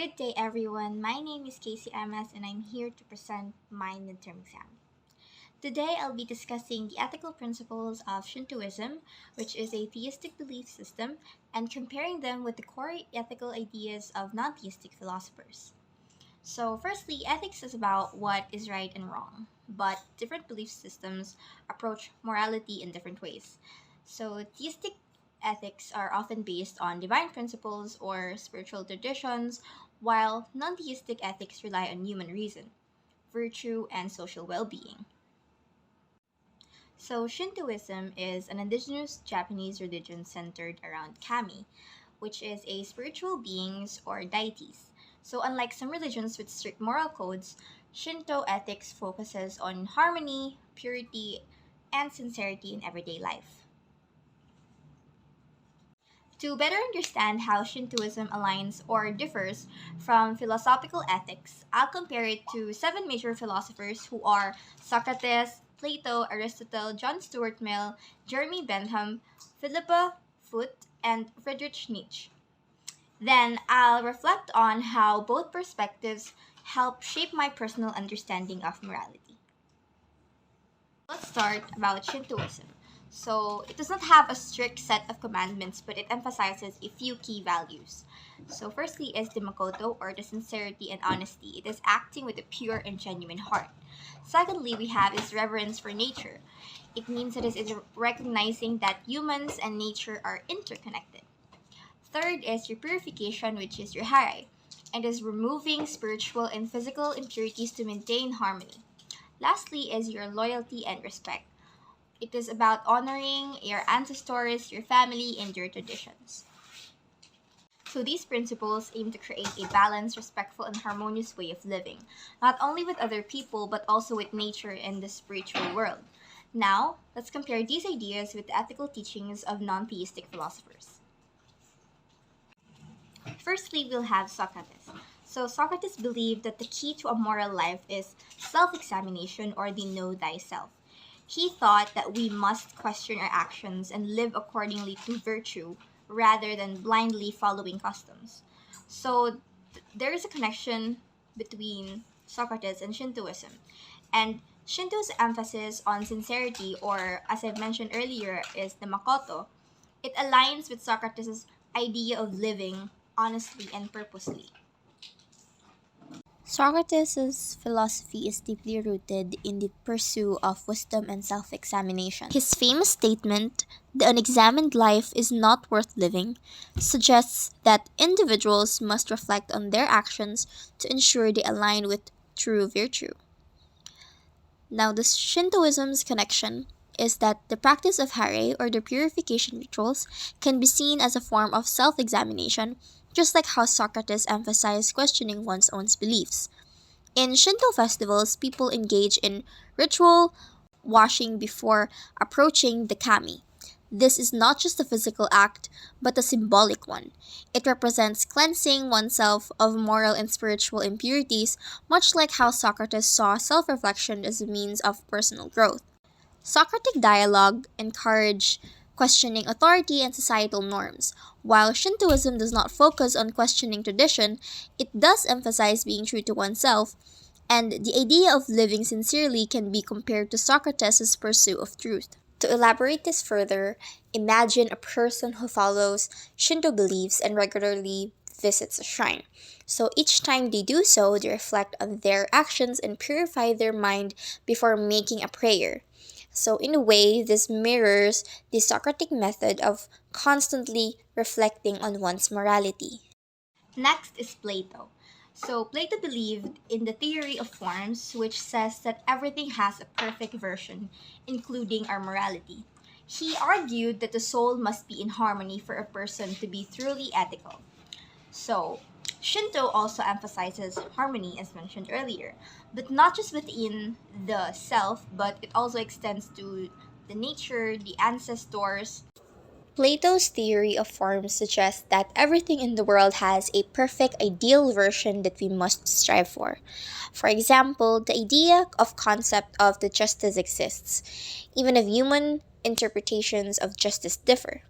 Good day, everyone. My name is Casey MS, and I'm here to present my midterm exam. Today, I'll be discussing the ethical principles of Shintoism, which is a theistic belief system, and comparing them with the core ethical ideas of non theistic philosophers. So, firstly, ethics is about what is right and wrong, but different belief systems approach morality in different ways. So, theistic ethics are often based on divine principles or spiritual traditions, while non theistic ethics rely on human reason, virtue, and social well being. So, Shintoism is an indigenous Japanese religion centered around kami, which is a spiritual beings or deities. So, unlike some religions with strict moral codes, Shinto ethics focuses on harmony, purity, and sincerity in everyday life. To better understand how Shintoism aligns or differs from philosophical ethics, I'll compare it to seven major philosophers who are Socrates, Plato, Aristotle, John Stuart Mill, Jeremy Bentham, Philippa Foot, and Friedrich Nietzsche. Then I'll reflect on how both perspectives help shape my personal understanding of morality. Let's start about Shintoism. So, it does not have a strict set of commandments, but it emphasizes a few key values. So, firstly is the Makoto, or the sincerity and honesty. It is acting with a pure and genuine heart. Secondly, we have is reverence for nature. It means that it is recognizing that humans and nature are interconnected. Third is your purification, which is your hare, and is removing spiritual and physical impurities to maintain harmony. Lastly is your loyalty and respect. It is about honoring your ancestors, your family, and your traditions. So these principles aim to create a balanced, respectful, and harmonious way of living, not only with other people, but also with nature and the spiritual world. Now, let's compare these ideas with the ethical teachings of non-theistic philosophers. Firstly, we'll have Socrates. So, Socrates believed that the key to a moral life is self examination, or the know thyself. He thought that we must question our actions and live accordingly to virtue rather than blindly following customs. So, there is a connection between Socrates and Shintoism. And Shinto's emphasis on sincerity, or as I've mentioned earlier, is the Makoto. It aligns with Socrates' idea of living honestly and purposely. Socrates' philosophy is deeply rooted in the pursuit of wisdom and self examination. His famous statement, "The unexamined life is not worth living," suggests that individuals must reflect on their actions to ensure they align with true virtue. Now, the Shintoism's connection is that the practice of hare, or the purification rituals, can be seen as a form of self examination, just like how Socrates emphasized questioning one's own beliefs. In Shinto festivals, people engage in ritual washing before approaching the kami. This is not just a physical act, but a symbolic one. It represents cleansing oneself of moral and spiritual impurities, much like how Socrates saw self reflection as a means of personal growth. Socratic dialogue encouraged questioning authority and societal norms. While Shintoism does not focus on questioning tradition, it does emphasize being true to oneself, and the idea of living sincerely can be compared to Socrates' pursuit of truth. To elaborate this further, imagine a person who follows Shinto beliefs and regularly visits a shrine. So each time they do so, they reflect on their actions and purify their mind before making a prayer. So, in a way, this mirrors the Socratic method of constantly reflecting on one's morality. Next is Plato. So, Plato believed in the theory of forms, which says that everything has a perfect version, including our morality. He argued that the soul must be in harmony for a person to be truly ethical. So, Shinto also emphasizes harmony, as mentioned earlier, but not just within the self, but it also extends to the nature, the ancestors. Plato's theory of forms suggests that everything in the world has a perfect ideal version that we must strive for. For example, the idea of concept of the justice exists, even if human interpretations of justice differ.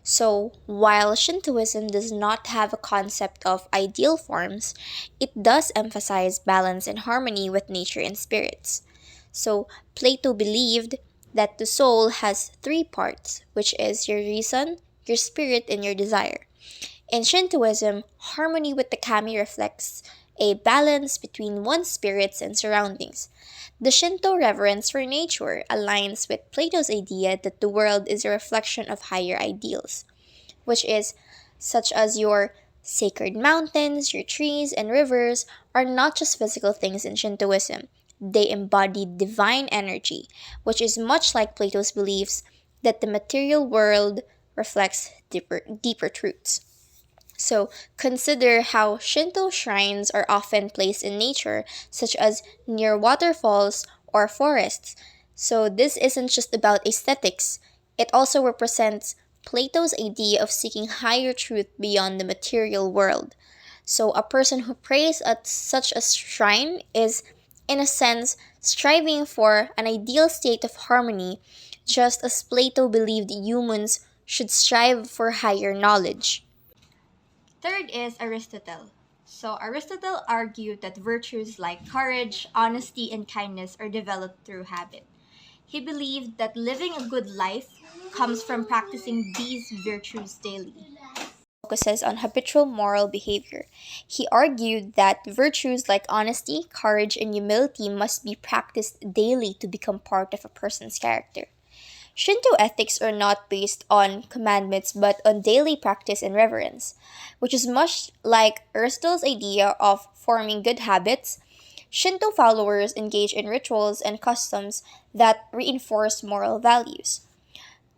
So, while Shintoism does not have a concept of ideal forms, it does emphasize balance and harmony with nature and spirits. So, Plato believed that the soul has three parts, which is your reason, your spirit, and your desire. In Shintoism, harmony with the kami reflects a balance between one's spirits and surroundings. The Shinto reverence for nature aligns with Plato's idea that the world is a reflection of higher ideals, which is such as your sacred mountains, your trees, and rivers are not just physical things in Shintoism. They embody divine energy, which is much like Plato's beliefs that the material world reflects deeper truths. So, consider how Shinto shrines are often placed in nature, such as near waterfalls or forests. So, this isn't just about aesthetics, it also represents Plato's idea of seeking higher truth beyond the material world. So, a person who prays at such a shrine is, in a sense, striving for an ideal state of harmony, just as Plato believed humans should strive for higher knowledge. Third is Aristotle. So, Aristotle argued that virtues like courage, honesty, and kindness are developed through habit. He believed that living a good life comes from practicing these virtues daily. Focuses on habitual moral behavior. He argued that virtues like honesty, courage, and humility must be practiced daily to become part of a person's character. Shinto ethics are not based on commandments but on daily practice and reverence, which is much like Aristotle's idea of forming good habits. Shinto followers engage in rituals and customs that reinforce moral values.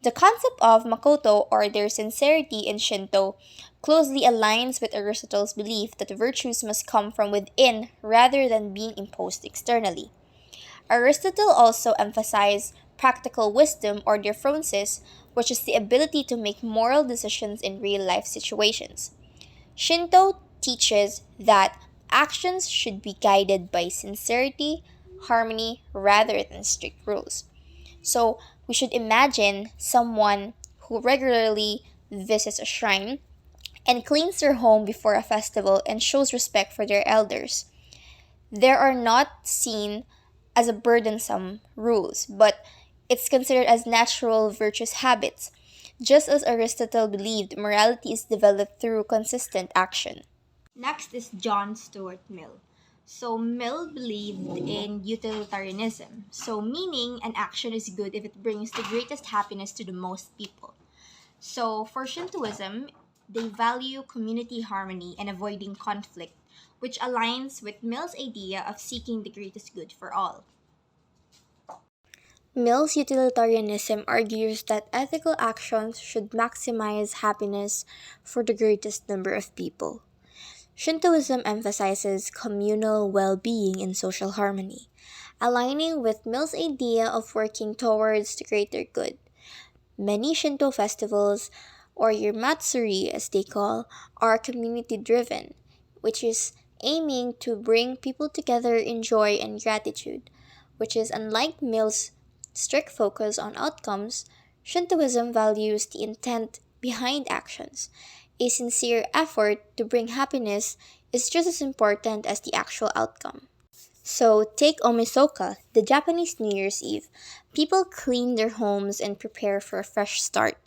The concept of Makoto, or their sincerity in Shinto, closely aligns with Aristotle's belief that virtues must come from within rather than being imposed externally. Aristotle also emphasized practical wisdom or diaphronesis, which is the ability to make moral decisions in real life situations. Shinto teaches that actions should be guided by sincerity, harmony, rather than strict rules. So, we should imagine someone who regularly visits a shrine and cleans their home before a festival and shows respect for their elders. There are not seen as a burdensome rules, but it's considered as natural virtuous habits, just as Aristotle believed morality is developed through consistent action. Next is John Stuart Mill. So, Mill believed in utilitarianism, so meaning an action is good if it brings the greatest happiness to the most people. So, for Shintoism, they value community harmony and avoiding conflict, which aligns with Mill's idea of seeking the greatest good for all. Mill's utilitarianism argues that ethical actions should maximize happiness for the greatest number of people. Shintoism emphasizes communal well being and social harmony, aligning with Mill's idea of working towards the greater good. Many Shinto festivals, or your matsuri as they call, are community driven, which is aiming to bring people together in joy and gratitude, which is unlike Mill's strict focus on outcomes. Shintoism values the intent behind actions. A sincere effort to bring happiness is just as important as the actual outcome. So, take Omisoka, the Japanese New Year's Eve. People clean their homes and prepare for a fresh start,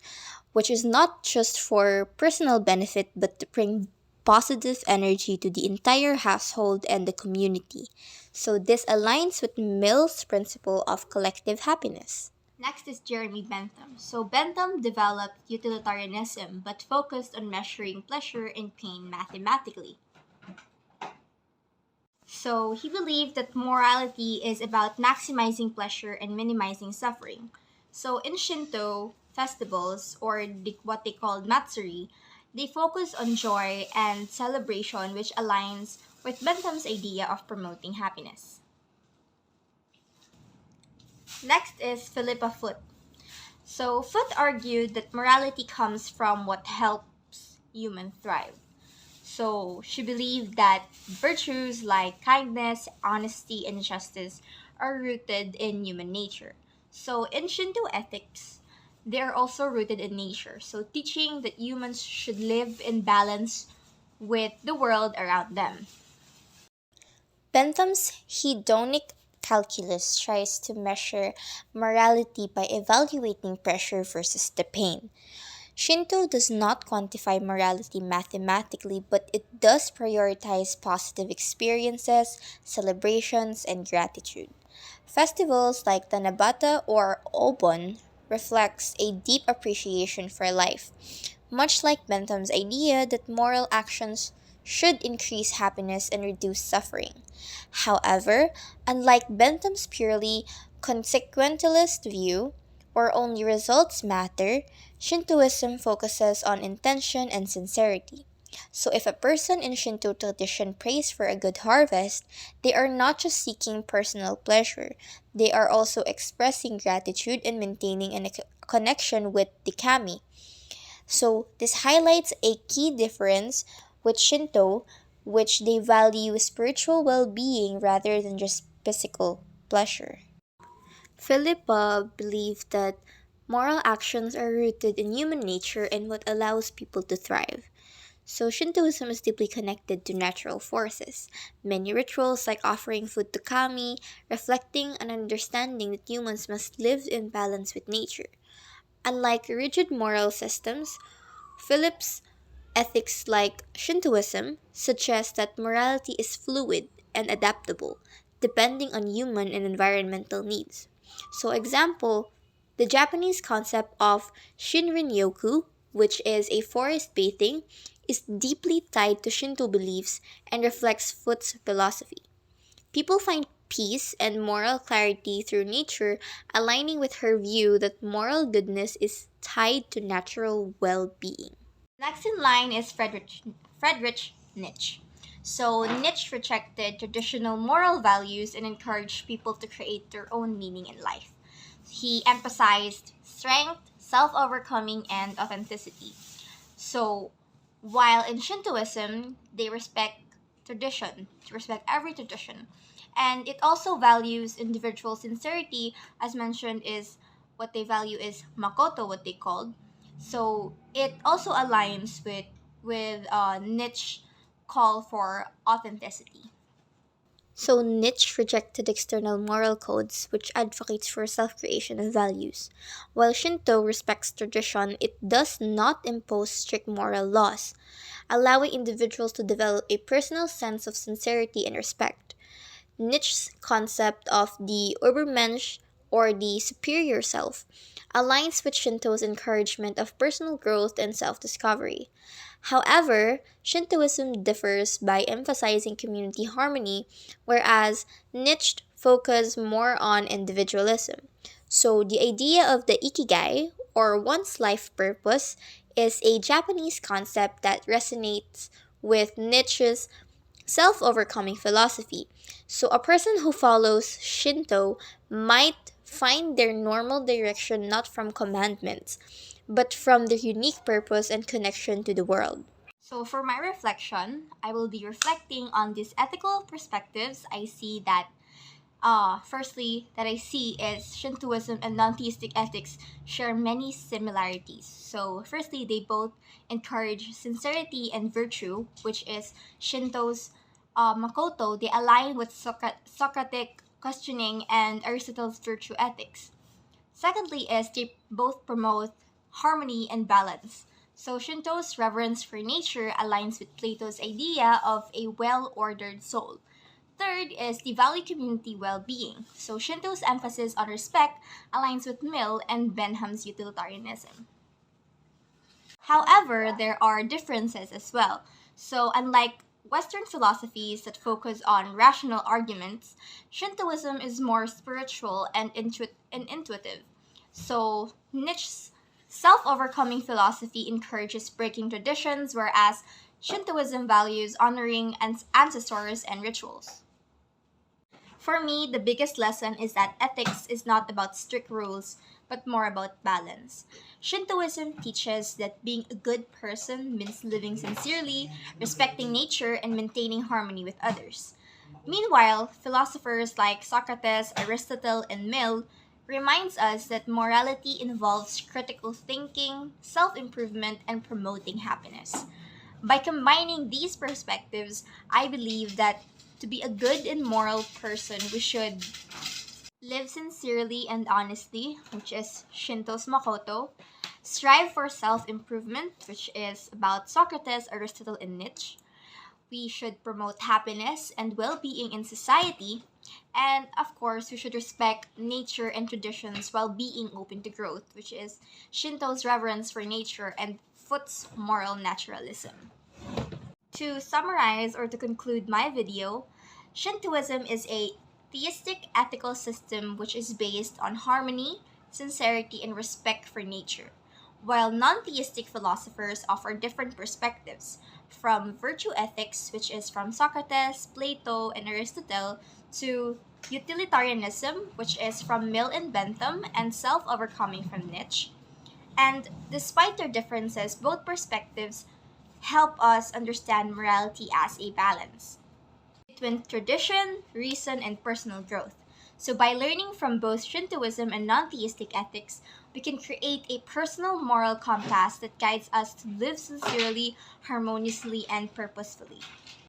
which is not just for personal benefit but to bring positive energy to the entire household and the community. So, this aligns with Mill's principle of collective happiness. Next is Jeremy Bentham. So, Bentham developed utilitarianism but focused on measuring pleasure and pain mathematically. So, he believed that morality is about maximizing pleasure and minimizing suffering. So, in Shinto festivals, or what they called matsuri, they focus on joy and celebration, which aligns with Bentham's idea of promoting happiness. Next is Philippa Foot. So, Foot argued that morality comes from what helps humans thrive. So, she believed that virtues like kindness, honesty, and justice are rooted in human nature. So, in Shinto ethics, they are also rooted in nature. So, teaching that humans should live in balance with the world around them. Bentham's hedonic calculus tries to measure morality by evaluating pressure versus the pain. Shinto does not quantify morality mathematically, but it does prioritize positive experiences, celebrations, and gratitude. Festivals like Tanabata or Obon reflects a deep appreciation for life, much like Bentham's idea that moral actions should increase happiness and reduce suffering. However, unlike Bentham's purely consequentialist view, where only results matter, Shintoism focuses on intention and sincerity. So, if a person in Shinto tradition prays for a good harvest, they are not just seeking personal pleasure, they are also expressing gratitude and maintaining a connection with the kami. So, this highlights a key difference with Shinto, which they value spiritual well being rather than just physical pleasure. Philippa believed that moral actions are rooted in human nature and what allows people to thrive. So, Shintoism is deeply connected to natural forces. Many rituals, like offering food to kami, reflecting an understanding that humans must live in balance with nature. Unlike rigid moral systems, Philip's ethics, like Shintoism, suggest that morality is fluid and adaptable, depending on human and environmental needs. So, example, the Japanese concept of Shinrin-yoku, which is a forest bathing, is deeply tied to Shinto beliefs and reflects Foot's philosophy. People find peace and moral clarity through nature, aligning with her view that moral goodness is tied to natural well being. Next in line is Friedrich Nietzsche. So, Nietzsche rejected traditional moral values and encouraged people to create their own meaning in life. He emphasized strength, self overcoming, and authenticity. So, while in Shintoism, they respect every tradition. And it also values individual sincerity, as mentioned, is what they value is Makoto, what they called. So, it also aligns with Nietzsche call for authenticity. So Nietzsche rejected external moral codes, which advocates for self-creation of values. While Shinto respects tradition, it does not impose strict moral laws, allowing individuals to develop a personal sense of sincerity and respect. Nietzsche's concept of the Übermensch, or the superior self, aligns with Shinto's encouragement of personal growth and self discovery. However, Shintoism differs by emphasizing community harmony, whereas Nietzsche focused more on individualism. So, the idea of the ikigai, or one's life purpose, is a Japanese concept that resonates with Nietzsche's self overcoming philosophy. So, a person who follows Shinto might find their normal direction not from commandments, but from their unique purpose and connection to the world. So, for my reflection, I will be reflecting on these ethical perspectives. I see that firstly, that I see is Shintoism and non-theistic ethics share many similarities. So, firstly, they both encourage sincerity and virtue, which is Shinto's Makoto. They align with Socratic questioning and Aristotle's virtue ethics. Secondly, is they both promote harmony and balance. So, Shinto's reverence for nature aligns with Plato's idea of a well ordered soul. Third is the value community well being. So, Shinto's emphasis on respect aligns with Mill and Benham's utilitarianism. However, there are differences as well. So, unlike Western philosophies that focus on rational arguments, Shintoism is more spiritual and intuitive. So, Nietzsche's self overcoming philosophy encourages breaking traditions, whereas Shintoism values honoring ancestors and rituals. For me, the biggest lesson is that ethics is not about strict rules, but more about balance. Shintoism teaches that being a good person means living sincerely, respecting nature, and maintaining harmony with others. Meanwhile, philosophers like Socrates, Aristotle, and Mill reminds us that morality involves critical thinking, self improvement, and promoting happiness. By combining these perspectives, I believe that to be a good and moral person, we should live sincerely and honestly, which is Shinto's Makoto, strive for self improvement, which is about Socrates, Aristotle, and Nietzsche. We should promote happiness and well being in society. And of course, we should respect nature and traditions while being open to growth, which is Shinto's reverence for nature and Foot's moral naturalism. To summarize or to conclude my video, Shintoism is a theistic ethical system which is based on harmony, sincerity, and respect for nature, while non theistic philosophers offer different perspectives, from virtue ethics, which is from Socrates, Plato, and Aristotle, to utilitarianism, which is from Mill and Bentham, and self overcoming from Nietzsche. And despite their differences, both perspectives help us understand morality as a balance between tradition, reason, and personal growth. So, by learning from both Shintoism and non theistic ethics, we can create a personal moral compass that guides us to live sincerely, harmoniously, and purposefully.